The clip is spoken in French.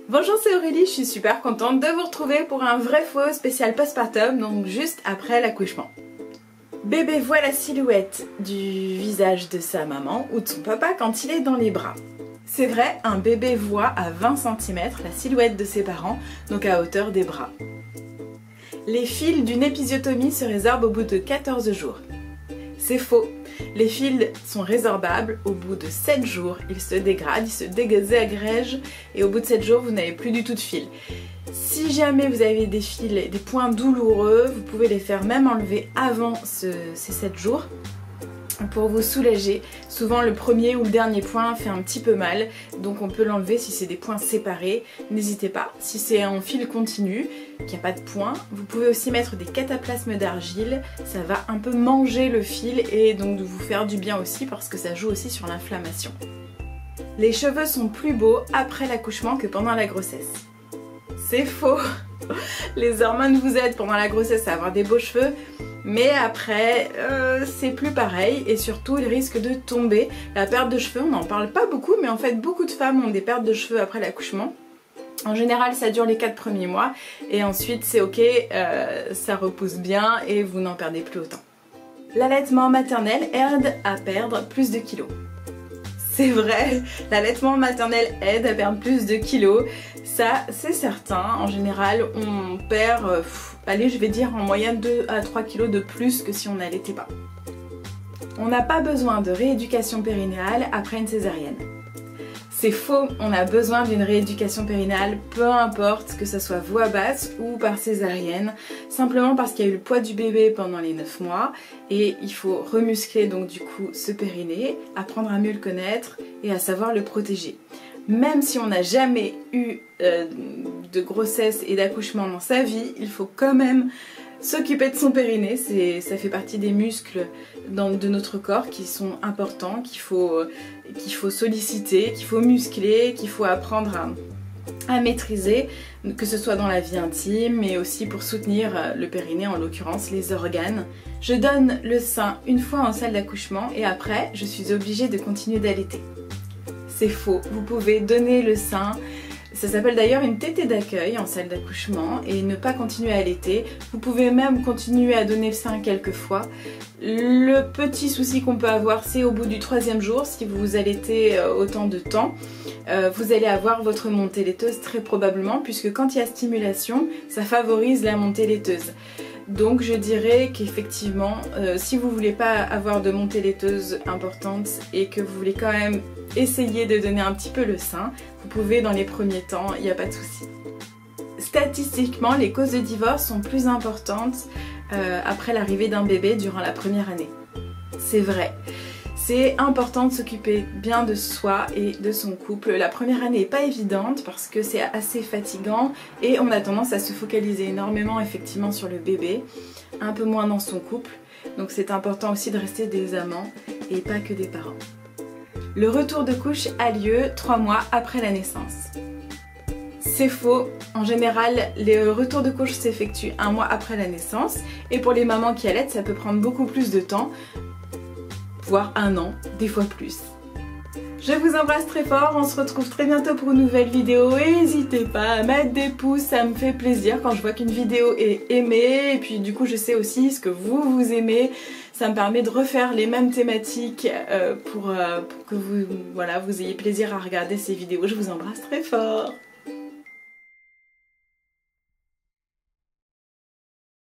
Bonjour, c'est Aurélie, je suis super contente de vous retrouver pour un vrai faux spécial postpartum, donc juste après l'accouchement. Bébé voit la silhouette du visage de sa maman ou de son papa quand il est dans les bras. C'est vrai, un bébé voit à 20 cm la silhouette de ses parents, donc à hauteur des bras. Les fils d'une épisiotomie se résorbent au bout de 14 jours. C'est faux. Les fils sont résorbables au bout de 7 jours. Ils se dégradent, ils se désagrègent et au bout de 7 jours, vous n'avez plus du tout de fils. Si jamais vous avez des fils, des points douloureux, vous pouvez les faire même enlever avant ces 7 jours pour vous soulager. Souvent le premier ou le dernier point fait un petit peu mal, donc on peut l'enlever si c'est des points séparés. N'hésitez pas. Si c'est en fil continu, qu'il n'y a pas de point, vous pouvez aussi mettre des cataplasmes d'argile. Ça va un peu manger le fil et donc de vous faire du bien aussi parce que ça joue aussi sur l'inflammation. Les cheveux sont plus beaux après l'accouchement que pendant la grossesse. C'est faux. Les hormones vous aident pendant la grossesse à avoir des beaux cheveux, mais après c'est plus pareil et surtout ils risquent de tomber. La perte de cheveux, on n'en parle pas beaucoup, mais en fait beaucoup de femmes ont des pertes de cheveux après l'accouchement. En général ça dure les 4 premiers mois et ensuite c'est ok, ça repousse bien et vous n'en perdez plus autant. L'allaitement maternel aide à perdre plus de kilos. C'est vrai, l'allaitement maternel aide à perdre plus de kilos, ça c'est certain. En général on perd, allez je vais dire en moyenne 2 à 3 kilos de plus que si on n'allaitait pas. On n'a pas besoin de rééducation périnéale après une césarienne. C'est faux, on a besoin d'une rééducation périnéale, peu importe que ce soit voie basse ou par césarienne, simplement parce qu'il y a eu le poids du bébé pendant les 9 mois et il faut remuscler donc du coup ce périnée, apprendre à mieux le connaître et à savoir le protéger. Même si on n'a jamais eu de grossesse et d'accouchement dans sa vie, il faut quand même s'occuper de son périnée, ça fait partie des muscles de notre corps qui sont importants, qu'il faut solliciter, qu'il faut muscler, qu'il faut apprendre à maîtriser, que ce soit dans la vie intime, mais aussi pour soutenir le périnée, en l'occurrence les organes. Je donne le sein une fois en salle d'accouchement et après je suis obligée de continuer d'allaiter. C'est faux, vous pouvez donner le sein. Ça s'appelle d'ailleurs une tétée d'accueil en salle d'accouchement et ne pas continuer à allaiter. Vous pouvez même continuer à donner le sein quelques fois. Le petit souci qu'on peut avoir, c'est au bout du 3e jour, si vous allaitez autant de temps, vous allez avoir votre montée laiteuse très probablement, puisque quand il y a stimulation, ça favorise la montée laiteuse. Donc je dirais qu'effectivement, si vous voulez pas avoir de montée laiteuse importante et que vous voulez quand même essayer de donner un petit peu le sein, vous pouvez dans les premiers temps, il n'y a pas de souci. Statistiquement, les causes de divorce sont plus importantes après l'arrivée d'un bébé durant la première année. C'est vrai. C'est important de s'occuper bien de soi et de son couple. La première année n'est pas évidente parce que c'est assez fatigant et on a tendance à se focaliser énormément effectivement sur le bébé, un peu moins dans son couple. Donc c'est important aussi de rester des amants et pas que des parents. Le retour de couche a lieu 3 mois après la naissance. C'est faux. En général, les retours de couche s'effectuent 1 mois après la naissance et pour les mamans qui allaitent, ça peut prendre beaucoup plus de temps, voire 1 an, des fois plus. Je vous embrasse très fort, on se retrouve très bientôt pour une nouvelle vidéo et n'hésitez pas à mettre des pouces, ça me fait plaisir quand je vois qu'une vidéo est aimée et puis du coup je sais aussi ce que vous aimez, ça me permet de refaire les mêmes thématiques pour que vous ayez plaisir à regarder ces vidéos. Je vous embrasse très fort.